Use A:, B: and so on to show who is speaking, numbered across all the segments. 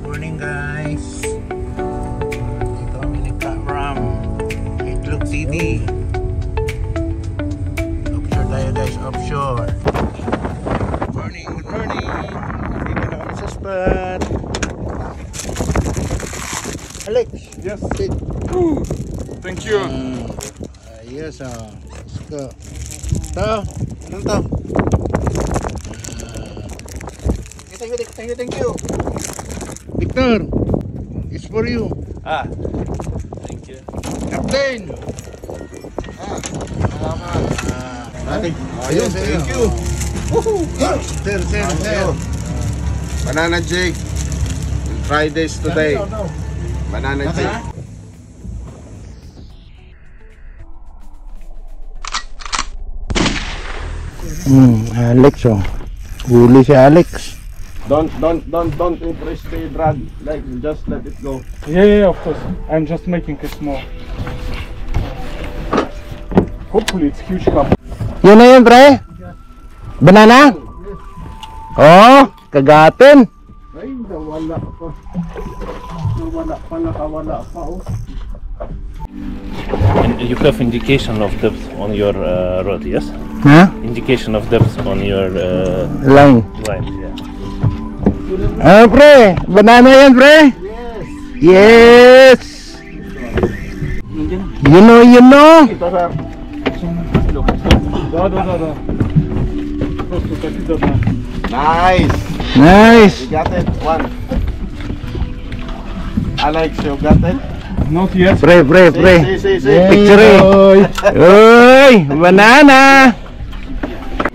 A: Morning guys. Dito kami nagka-ram Itlog City. Offshore tayo guys, offshore. Good morning. Dito na kami sa spot. Alex.
B: Yes.
A: Sit.
B: Thank you.
A: Ayos let's go. Ito. Anong to? Thank you. Victor, it's for you.
B: Thank you.
A: Captain.
B: Salamat.
A: Ayun, thank you. Sir.
C: Banana Jake. Fridays today. Banana Jake.
A: Alex huli si Alex.
C: Don't interest the drag. Like just let it go.
B: Yeah, of course. I'm just making it small. Hopefully it's huge cup.
A: Yun na yun pre. Banana? Oh, kagatin.
C: Ay, nawala pa. Nakawala pa oh.
D: And you have indication of depth on your rod, yes?
A: Ha?
D: Indication of depth on your
A: Line.
D: line, yeah.
A: Pre, banana yan pre? Yes. You know.
C: Ito sir.
B: Да. Просто копи до дна.
A: Nice.
C: You got it. One. Alex, you got it?
B: Not yet.
A: Pre.
C: See.
A: Picture eh. Uy, banana.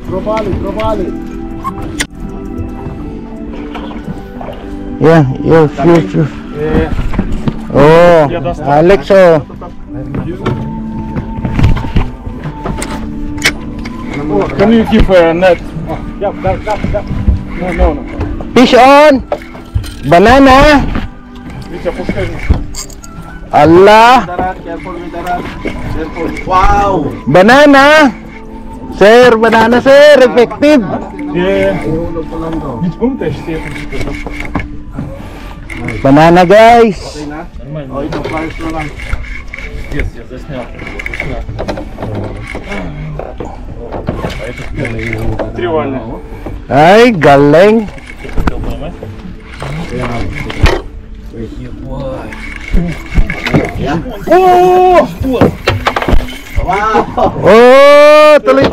C: Provali.
A: Yeah, your future.
B: Yeah.
A: Oh, Alex
B: Can you give a net? Yeah. No.
A: Fish on. Banana.
B: Витя, пускай.
A: Allah.
C: Careful with the rod. Careful. Wow.
A: Banana. Sir, banana sir. Effective.
B: Yeah.
C: Ihulog ko lang to.
B: Ведь помните, что я
A: Banana guys.
C: Okay na? O ito, flyers na lang.
D: Yes, я заснял.
B: Тривально.
A: Ay, galing. Oh! Oh, tuloy.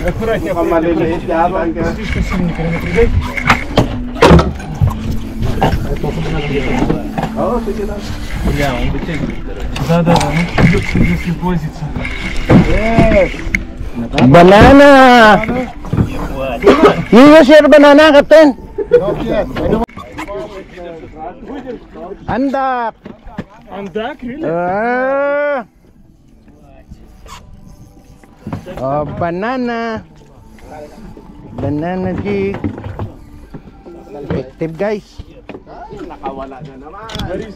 B: Аккуратнее.
C: Maliliit yan.
B: Слишком сильно никогда не прыгай.
C: Oo, sige lang.
D: Бля, он вытягивает, короче.
B: Да. Ну, если возится.
C: Yes.
A: Banana. Yung sir banana, Captain.
C: Not yet.
A: Andak.
B: Андак, really?
A: Oh, banana. Banana jig. Effective guys.
C: Nakawala na naman.
B: Борис.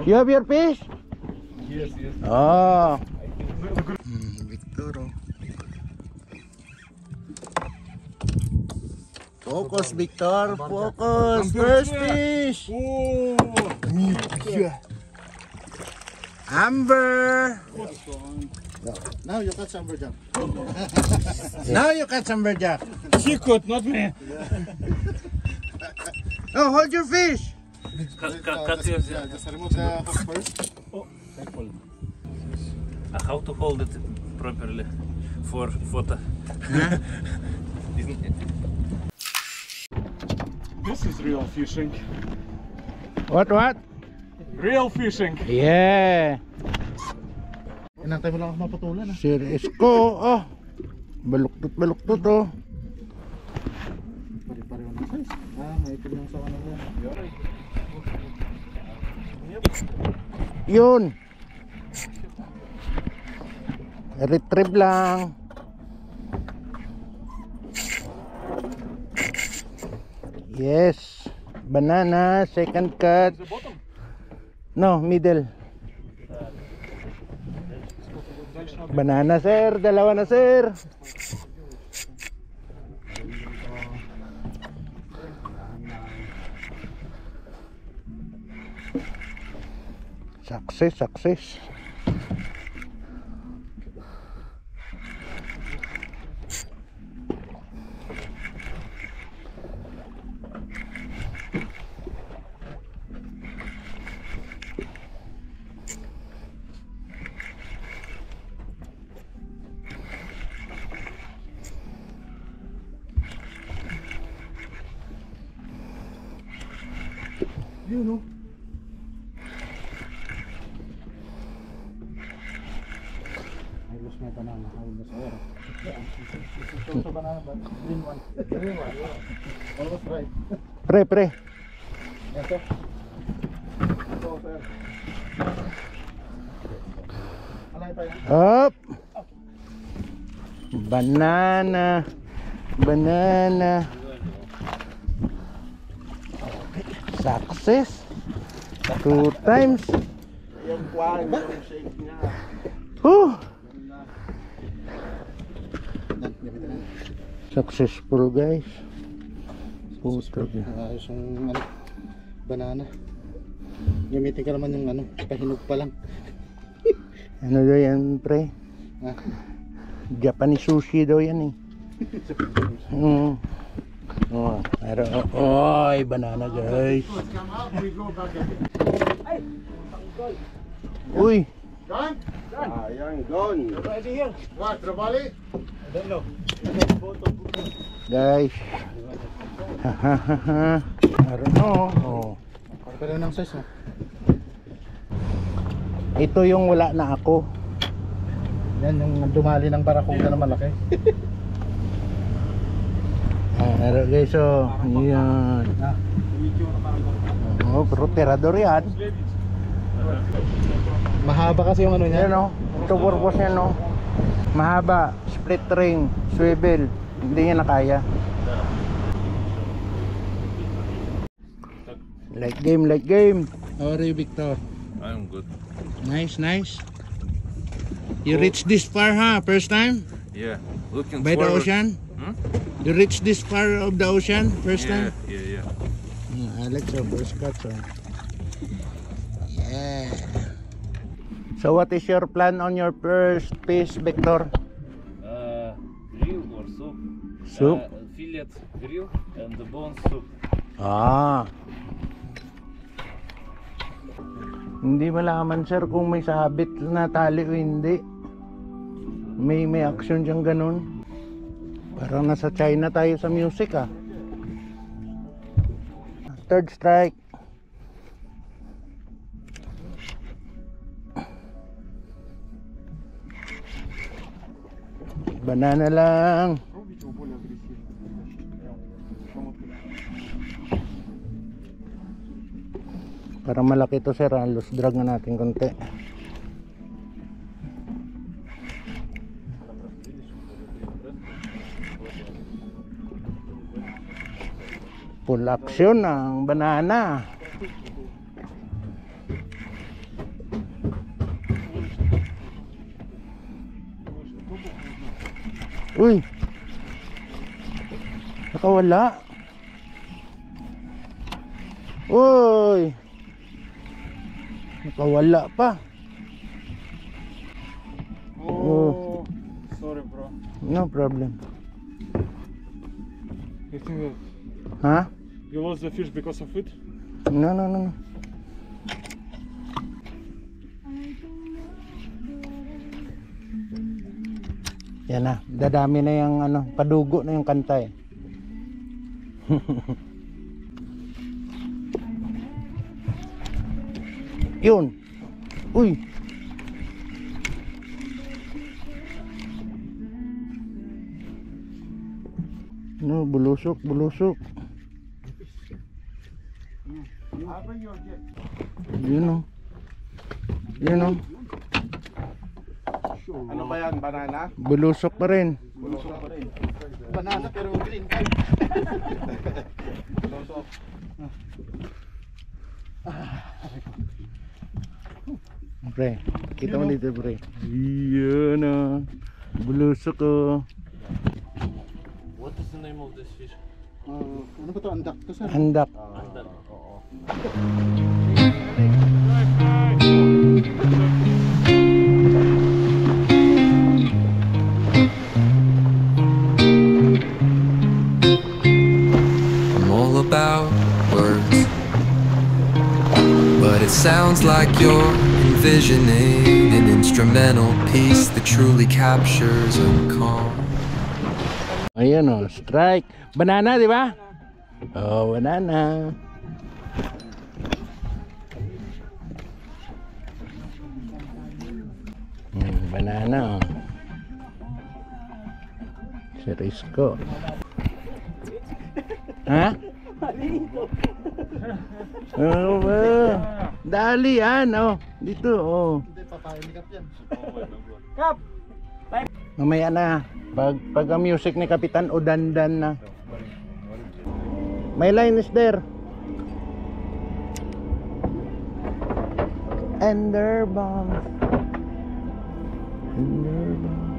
A: You have your fish?
B: Yes.
A: Oh. Victor. Focus, Victor. Focus. First fish.
B: Oh,
A: Amber.
C: Now you catch Amber Jack.
A: Now you catch Amber Jack.
B: she caught, not me.
A: Oh, hold your fish.
D: Как ее взять?
C: Just remove the hook first.
D: How to hold it properly for photo? Isn't it?
B: This is real fishing.
A: What?
B: Real fishing.
A: Yeah.
C: Inantay mo lang ako maputulan ah.
A: Sir Isko. Oh. Baluktot oh.
C: Pare-pareho ng size. May itim lang sa kanila.
A: Yun. Retrieve lang. Yes. Banana, second cut.
B: The bottom.
A: No, middle.
B: Дальше
A: Banana sir, dalawa na sir. Success, success.
B: Yun o. Ay, lost may banana. Ay, lost air. Ito banana ba? Green one. Green one. Almost right.
A: Pre.
B: Ito.
C: Ito, sir.
B: Alay pa yan.
A: Up. Banana. Success. 2 times.
C: Yung kwan, yung shake niya.
A: Whew. Successful guys. Puto.
B: Ayos yung banana. Gamitin ka naman yung pahinog pa lang.
A: Ano daw yan pre?
B: Ah.
A: Japanese sushi daw yan eh. Oh, pero oy, banana guys. Uy,
C: Ayan, gone.
B: What, Trabali?
A: guys. I don't know. Oh.
B: Pero ng size mo.
A: Ito yung wala na ako.
B: Yan yung dumali ng barakuda na malaki.
A: Pero guys, oh, yan. Oh, pero tirador yan.
B: Mahaba kasi yung niya.
A: Yan oh, ito purpose yan oh. Mahaba, split ring, swivel. Hindi niya na kaya. Like game.
B: How are you, Victor?
D: I'm good.
A: Nice. You reached this far, huh? First time?
D: Yeah, looking
A: By the
D: forward.
A: ocean?
D: Hmm?
A: You reached this far of the ocean? First
D: Yeah,
A: time?
D: yeah.
A: Alex, first cut. Yeah. So what is your plan on your first piece, Victor?
D: Grill or soup?
A: Soup?
D: Fillet grill and the bone soup.
A: Ah. Hindi malaman sir kung may sabit na tali o hindi. May action diyang ganun. Parang nasa China tayo sa music ah. Third strike. Banana lang. Parang malaki to sir, loose drag na natin konti. Full action ng banana. Uy, nakawala. Uy, nakawala pa.
B: Oh, sorry bro.
A: No problem.
B: You think
A: Huh?
B: you lost the fish because of it?
A: No. Yan na, dadami na yung padugo na yung kanta eh. Yun. Uy. No, bulusok. Yun o.
C: Ano ba yan? Banana?
A: Bulusok pa rin.
C: Bulusok pa rin.
B: Banana pero green.
C: Bulusok.
A: Pre, Kita mo dito, pre. Iyan na. Buluso ko.
D: What is the name of this fish?
B: Ano ba ito? Andak to, sir?
A: Andak.
D: Andak.
E: I'm all about words, but it sounds like you're envisioning an instrumental piece that truly captures a calm.
A: Ayan o, strike. Banana, di ba? Oh, banana. Banana o. Si Risco. Ha? Oo ba? Dali yan, oh. Dito, oh.
B: Hindi, papahilikap yan.
A: Mamaya na. Pag ang music ni Kapitan o dandan na. My line is there. Ender bomb. Ender bomb.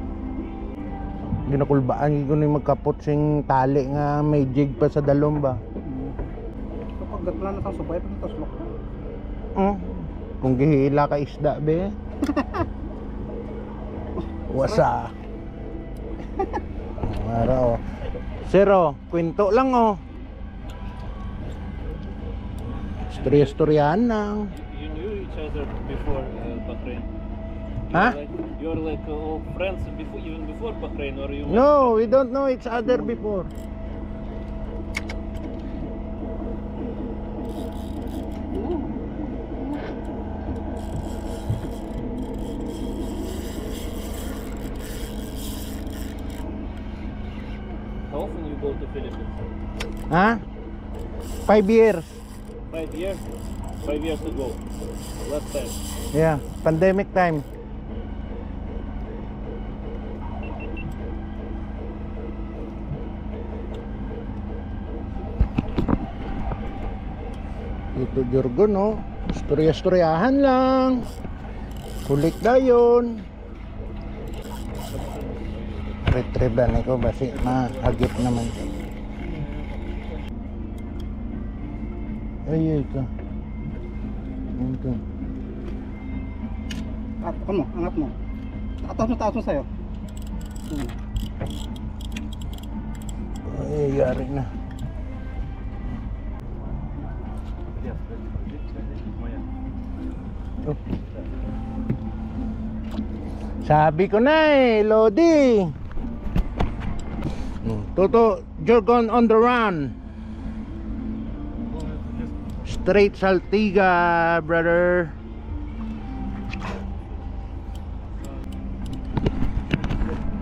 A: Ginakulbaan ko na yung magkapot sing tali nga may jig pa sa dalom ba.
B: Kapag gatla na kang subay, pagkataslok.
A: Kung gihila ka isda be. Wasa. Mara oh. Zero, kwento lang oh. Storya-storyahan lang.
D: You knew each other before Bahrain?
A: Huh?
D: You're like old friends before, even before Bahrain, or you?
A: No, we don't know each other before.
D: How often you go to Philippines?
A: Ha? 5 years.
D: 5 years. 5 years ago. Last time.
A: Yeah, pandemic time. Ito Jorgo no. Storya-storyahan lang. Kulik na yun. Retrieve na ko basi maagip naman. Ay ito. Ito.
B: Ano mo? Angat mo. Taas mo sa'yo.
A: Ay, yari na. Oh. Sabi ko na eh, Lodi. Toto, Jorgon on the run. Straight Saltiga, brother.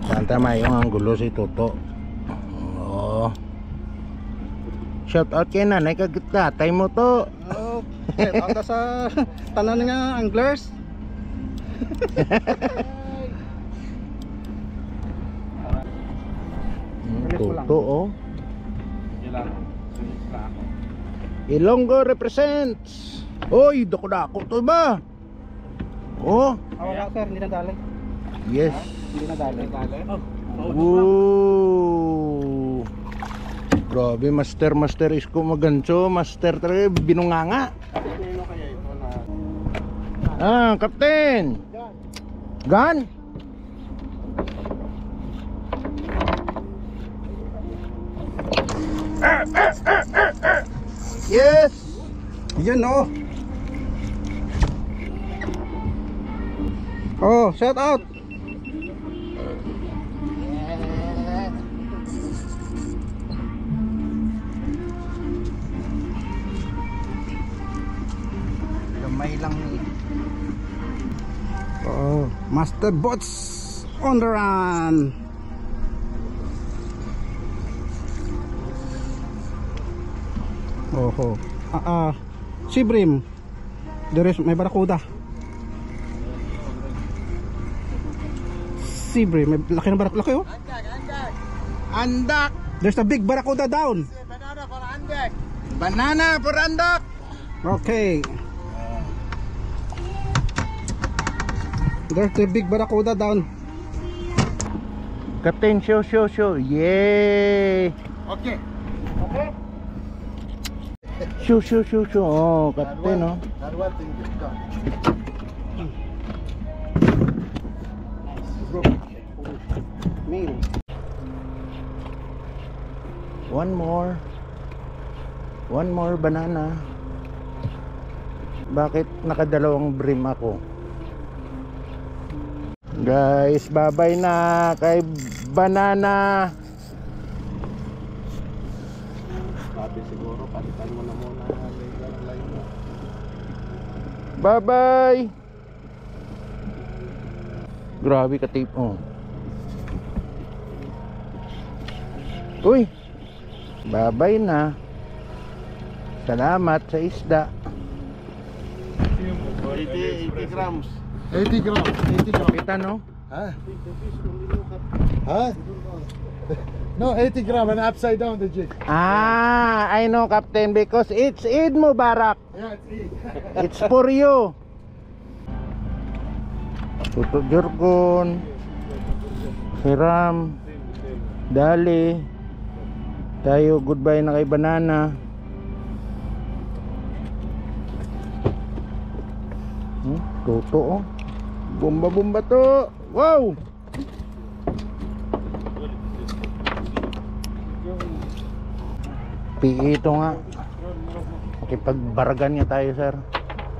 A: Santa Mayo ang gulo si Toto. Oh. Shout out kay nanay kagitatay mo to.
B: Oh, tawag sa tanan nga anglers.
A: Toto oh. Ilonggo represents. Oy, dako-dako to ba? Oh.
B: Wala sir, hindi na dali.
A: Yes.
B: Hindi na dali.
A: Woo. Grabe, master isko magancho, master talaga binunganga.
B: Sino kaya ito na?
A: Ah, Captain. Gun. Yes.
B: Yan oh. Oh, shout out.
A: Gamay lang ni.
B: Oh, Master Bots on the run. Oh. Sibrim. There is may barakuda. Sibrim, may laki ng barakuda. Laki oh.
A: Andak.
B: There's a big barakuda down.
A: Banana for andak.
B: Okay. There's the big barracuda down.
A: Captain, show. Yay!
B: Okay.
A: Show. Oh, Captain, oh.
B: That one thing is done. Meal.
A: One more banana. Bakit nakadalawang brim ako? Guys, bye-bye na kay banana.
B: Sabi siguro, palitan mo na muna.
A: Bye-bye. Grabe ka tape, oh. Uy. Bye-bye na. Salamat sa isda.
C: 80 grams.
B: 80 grams. 80 grams.
A: Kita, no?
B: Huh? Huh? No, 80 grams and upside down the jig.
A: Ah, I know, Captain, because it's Eid Mubarak.
B: Yeah, it's eat.
A: It's for you. Tuto Jurgon, Hiram, Dali. Tayo goodbye na kay banana. Totoo. Bomba to. Wow. PE ito nga. Makipagbargan nga tayo, sir.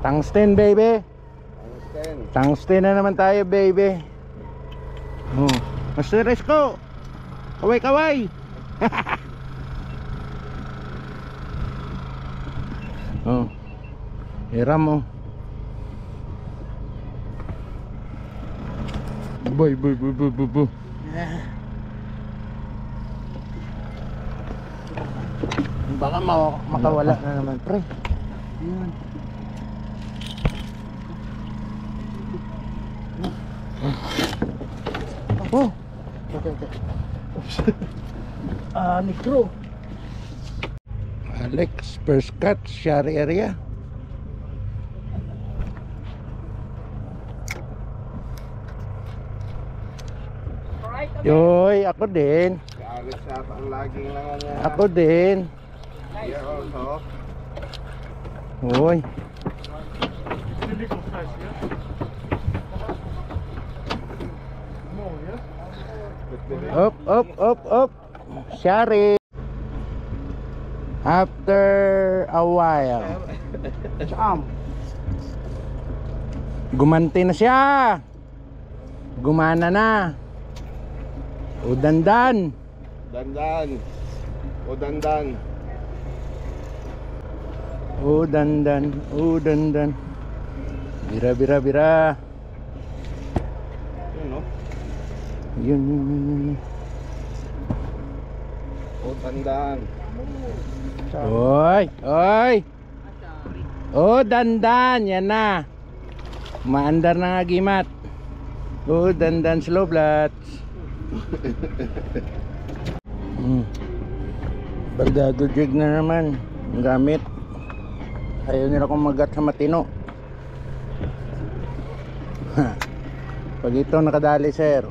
A: Tungsten, baby. Tungsten na naman tayo, baby. Master Resco. Kaway. Oh. Hiram mo. Boy. Baka makawala na naman, pre. Yan. Oh. Okay. Negro. Alex, first cut, share area. Yoy, ako din.
C: Alex siya ang laging lang niya.
A: Ako din.
C: Here also.
A: Hoy. Up. Share. After a while. Gumanti na siya. Gumana na. O dandan. Bira.
C: Yun, no?
A: Yun.
C: O tandaan.
A: Oy. O dandan. Yan na. Maandar na nga gimat. O dandan slow blats. Baldado jig na naman ang gamit. Ayaw nila kong magat sa matino. Pag ito nakadali, sir,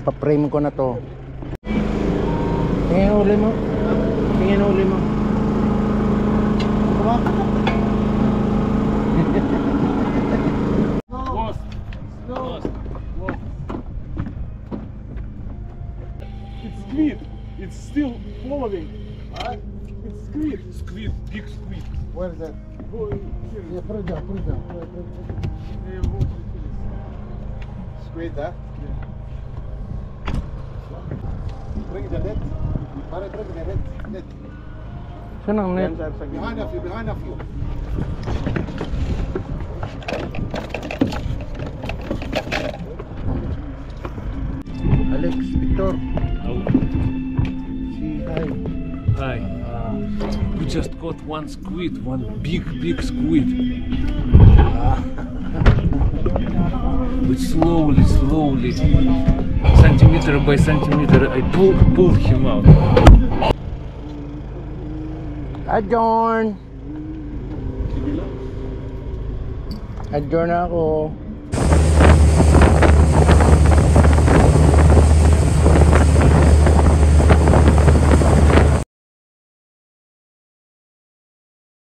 A: pa-frame ko na to. Tingin uli mo.
F: It's squid. It's still following. It's squid. Squid. Big squid.
B: Where is that?
F: Go here.
B: Yeah, put it down. Squid, huh? Bring the net. Bring the net.
A: Saan ang net?
B: Behind of you.
A: Alex, Victor. Say hi.
D: Hi. We just caught one big squid. But slowly, centimeter by centimeter, I pulled him out.
A: Adjourn na ako.